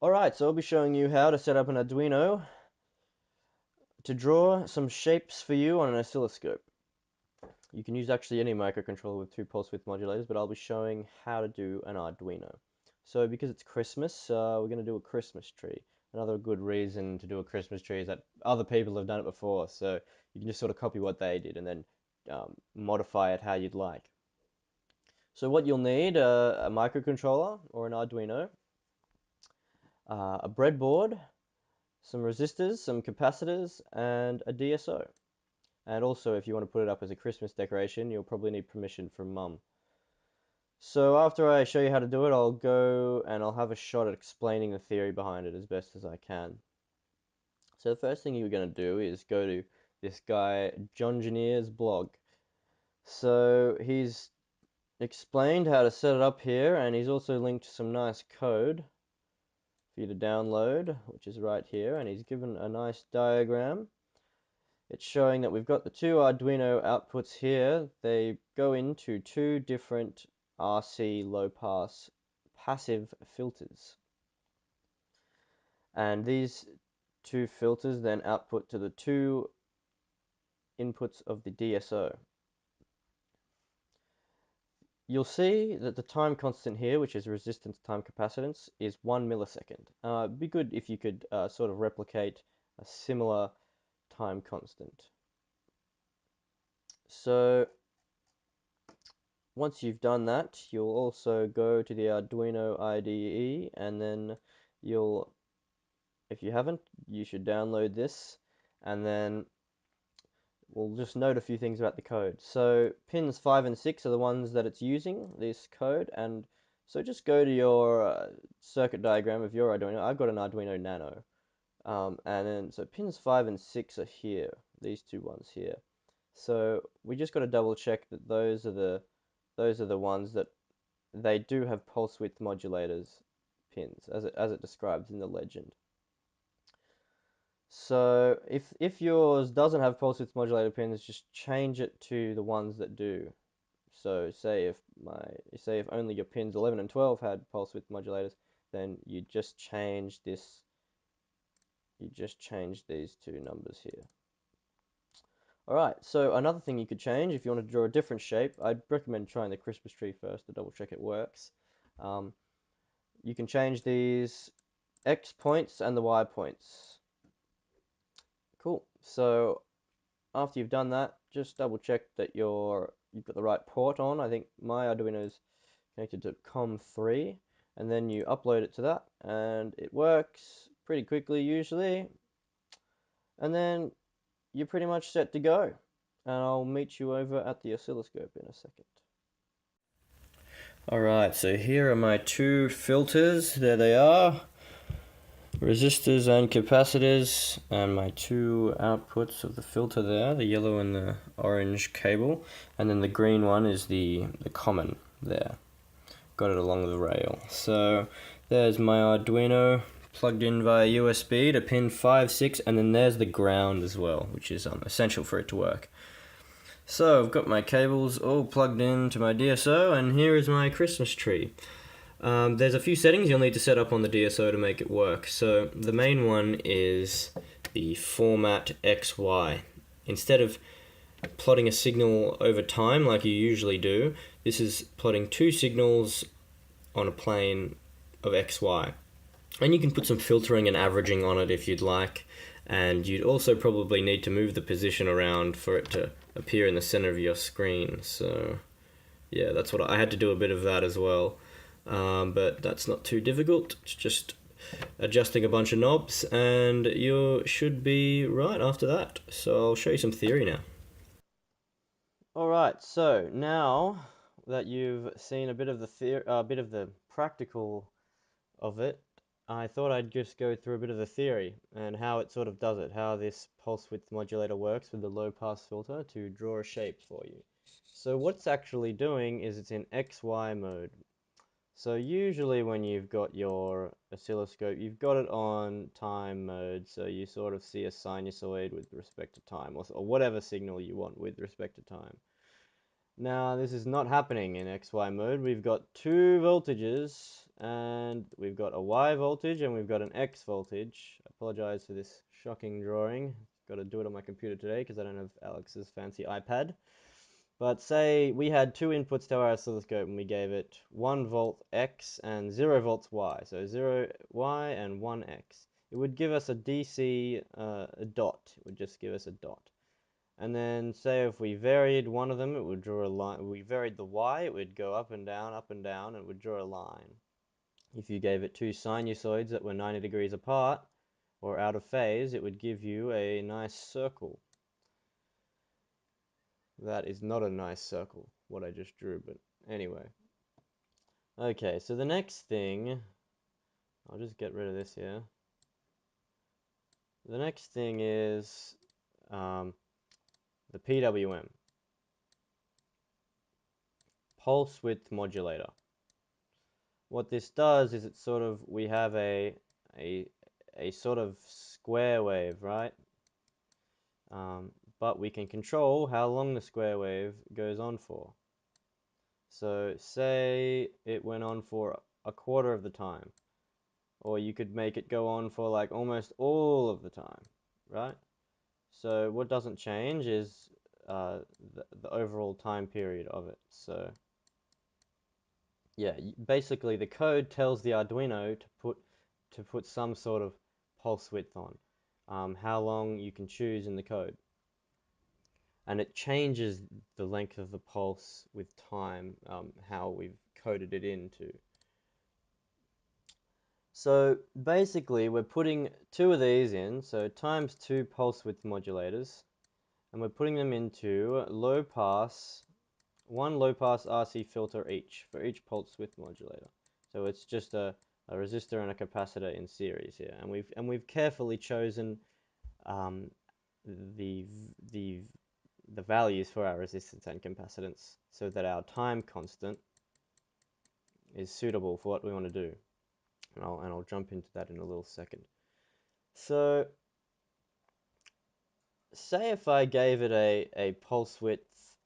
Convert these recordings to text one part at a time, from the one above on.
Alright, so I'll be showing you how to set up an Arduino to draw some shapes for you on an oscilloscope. You can use actually any microcontroller with two pulse width modulators, but I'll be showing how to do an Arduino. So because it's Christmas, we're going to do a Christmas tree. Another good reason to do a Christmas tree is that other people have done it before, so you can just sort of copy what they did and then modify it how you'd like. So what you'll need, a microcontroller or an Arduino, a breadboard, some resistors, some capacitors, and a DSO. And also, if you want to put it up as a Christmas decoration, you'll probably need permission from Mum. So after I show you how to do it, I'll go and I'll have a shot at explaining the theory behind it as best as I can. So the first thing you're going to do is go to this guy, John Janier's blog. So he's explained how to set it up here, and he's also linked some nice code for you to download, which is right here, and he's given a nice diagram. It's showing that we've got the two Arduino outputs here. They go into two different RC low pass passive filters. And these two filters then output to the two inputs of the DSO. You'll see that the time constant here, which is resistance time capacitance, is 1 millisecond. It'd be good if you could sort of replicate a similar time constant. So once you've done that, you'll also go to the Arduino IDE, and then if you haven't, you should download this, and then we'll just note a few things about the code. So pins 5 and 6 are the ones that it's using, this code, and so just go to your circuit diagram of your Arduino. I've got an Arduino Nano, and then so pins 5 and 6 are here, these two ones here. So we just got to double check that those are the ones that they do have pulse width modulators pins, as it describes in the legend. So if yours doesn't have pulse width modulator pins, just change it to the ones that do. So say if only your pins 11 and 12 had pulse width modulators, then you just change these two numbers here. Alright, so another thing you could change if you want to draw a different shape, I'd recommend trying the Christmas tree first to double check it works. You can change these X points and the Y points. Cool. So after you've done that, just double check that you've got the right port on. I think my Arduino's connected to COM3, and then you upload it to that, and it works pretty quickly usually. And then you're pretty much set to go. And I'll meet you over at the oscilloscope in a second. Alright, so here are my two filters. There they are. Resistors and capacitors, and my two outputs of the filter there, the yellow and the orange cable, and then the green one is the common there. Got it along the rail. So there's my Arduino plugged in via USB to pin 5, 6, and then there's the ground as well, which is essential for it to work. So I've got my cables all plugged into my DSO, and here is my Christmas tree. There's a few settings you'll need to set up on the DSO to make it work. So the main one is the format XY. Instead of plotting a signal over time like you usually do, this is plotting two signals on a plane of XY. And you can put some filtering and averaging on it if you'd like, and you'd also probably need to move the position around for it to appear in the center of your screen. So yeah, that's what I had to do, a bit of that as well. But that's not too difficult. It's just adjusting a bunch of knobs, and you should be right after that. So I'll show you some theory now. Alright, so now that you've seen a bit of the practical of it, I thought I'd just go through a bit of the theory and how it sort of does it, how this pulse width modulator works with the low pass filter to draw a shape for you. So what it's actually doing is it's in XY mode. So usually when you've got your oscilloscope, you've got it on time mode, so you sort of see a sinusoid with respect to time, or whatever signal you want with respect to time. Now this is not happening in XY mode. We've got two voltages, and we've got a Y voltage and we've got an X voltage. I apologize for this shocking drawing. Got to do it on my computer today because I don't have Alex's fancy iPad. But say we had two inputs to our oscilloscope and we gave it 1 volt X and 0 volts Y. So 0 Y and 1 X. It would give us a DC a dot. It would just give us a dot. And then say if we varied one of them, it would draw a line. We varied the Y, it would go up and down, and it would draw a line. If you gave it two sinusoids that were 90 degrees apart or out of phase, it would give you a nice circle. That is not a nice circle, what I just drew, but anyway. Okay, so the next thing, I'll just get rid of this here. The next thing is the PWM, pulse width modulator. What this does is it's sort of, we have a sort of square wave, right? But we can control how long the square wave goes on for. So say it went on for a quarter of the time, or you could make it go on for like almost all of the time, right? So what doesn't change is the overall time period of it. So yeah, basically the code tells the Arduino to put some sort of pulse width on, how long you can choose in the code. And it changes the length of the pulse with time, how we've coded it into. So basically we're putting two of these in, so times two pulse width modulators, and we're putting them into one low pass RC filter each for each pulse width modulator. So it's just a resistor and a capacitor in series here, and we've carefully chosen the values for our resistance and capacitance so that our time constant is suitable for what we want to do. And I'll jump into that in a little second. So say if I gave it a pulse width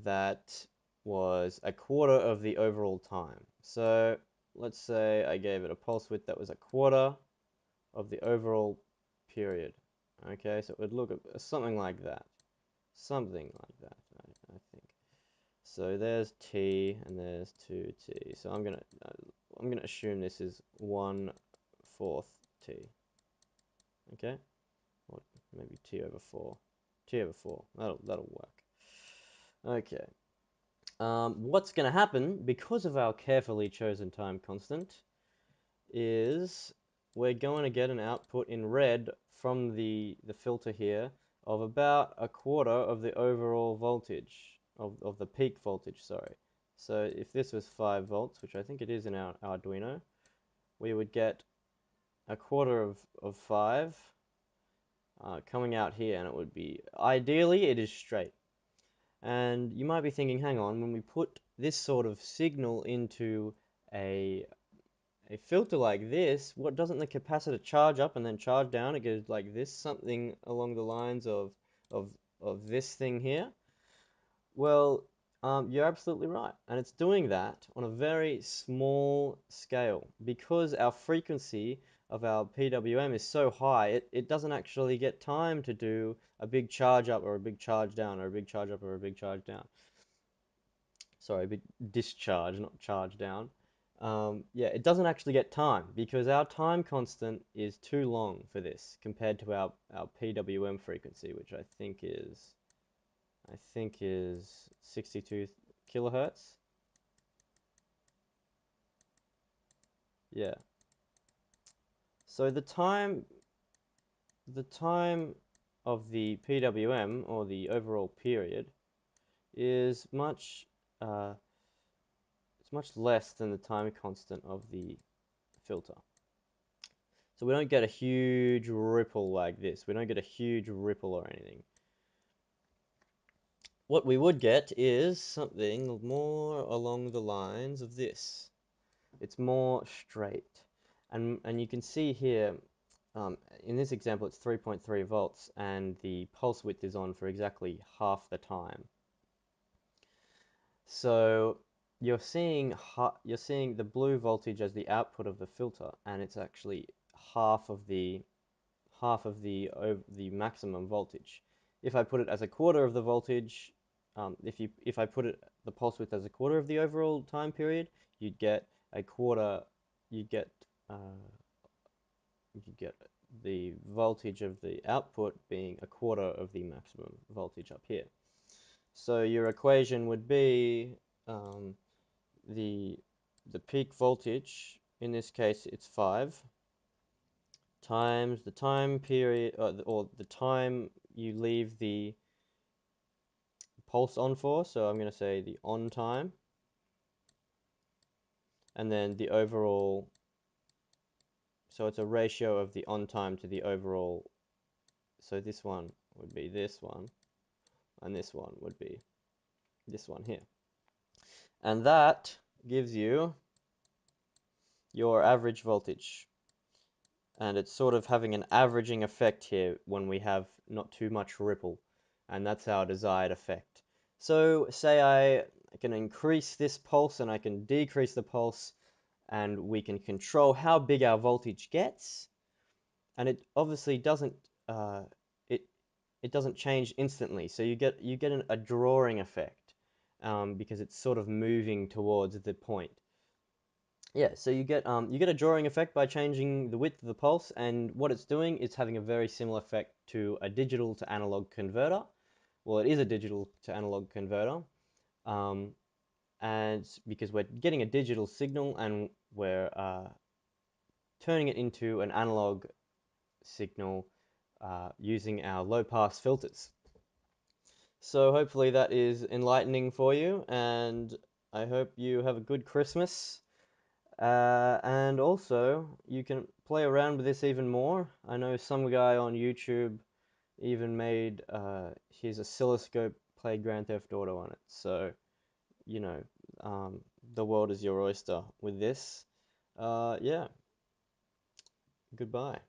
that was a quarter of the overall time. So let's say I gave it a pulse width that was a quarter of the overall period. Okay, so it would look something like that. Something like that, I think. So there's T and there's 2T. So I'm gonna assume this is 1/4 T. Okay, or maybe T over 4. T over 4. That'll work. Okay. What's going to happen because of our carefully chosen time constant is we're going to get an output in red from the filter here of about a quarter of the overall voltage, of the peak voltage, sorry. So if this was 5 volts, which I think it is in our Arduino, we would get a quarter of 5 coming out here, and it would be, ideally it is straight. And you might be thinking, hang on, when we put this sort of signal into a filter like this, what doesn't the capacitor charge up and then charge down? It goes like this, something along the lines of this thing here. Well, you're absolutely right, and it's doing that on a very small scale because our frequency of our PWM is so high, it doesn't actually get time to do a big charge up or a big charge down or a big charge up or a big charge down. Sorry, a big discharge, not charge down. Yeah, it doesn't actually get time because our time constant is too long for this compared to our PWM frequency, which I think is 62 kilohertz. Yeah. So the time of the PWM, or the overall period, is it's much less than the time constant of the filter. So we don't get a huge ripple like this. We don't get a huge ripple or anything. What we would get is something more along the lines of this. It's more straight. And you can see here, in this example, it's 3.3 volts, and the pulse width is on for exactly half the time. So you're seeing the blue voltage as the output of the filter, and it's actually half of the maximum voltage. If I put it as a quarter of the voltage, if I put the pulse width as a quarter of the overall time period, you'd get a quarter. You'd get uh, you get the voltage of the output being a quarter of the maximum voltage up here. So your equation would be the peak voltage, in this case it's 5, times the time period, or the time you leave the pulse on for, so I'm going to say the on time, and then the overall, so it's a ratio of the on time to the overall, so this one would be this one, and this one would be this one here. And that gives you your average voltage. And it's sort of having an averaging effect here when we have not too much ripple, and that's our desired effect. So say I can increase this pulse and I can decrease the pulse, and we can control how big our voltage gets, and it obviously doesn't it doesn't change instantly, so you get a drawing effect, because it's sort of moving towards the point. Yeah, so you get a drawing effect by changing the width of the pulse, and what it's doing is having a very similar effect to a digital to analog converter. Well, it is a digital to analog converter, and because we're getting a digital signal and we're turning it into an analog signal using our low-pass filters. So hopefully that is enlightening for you, and I hope you have a good Christmas. And also, you can play around with this even more. I know some guy on YouTube even made his oscilloscope play Grand Theft Auto on it. So, you know, the world is your oyster with this. Yeah, goodbye.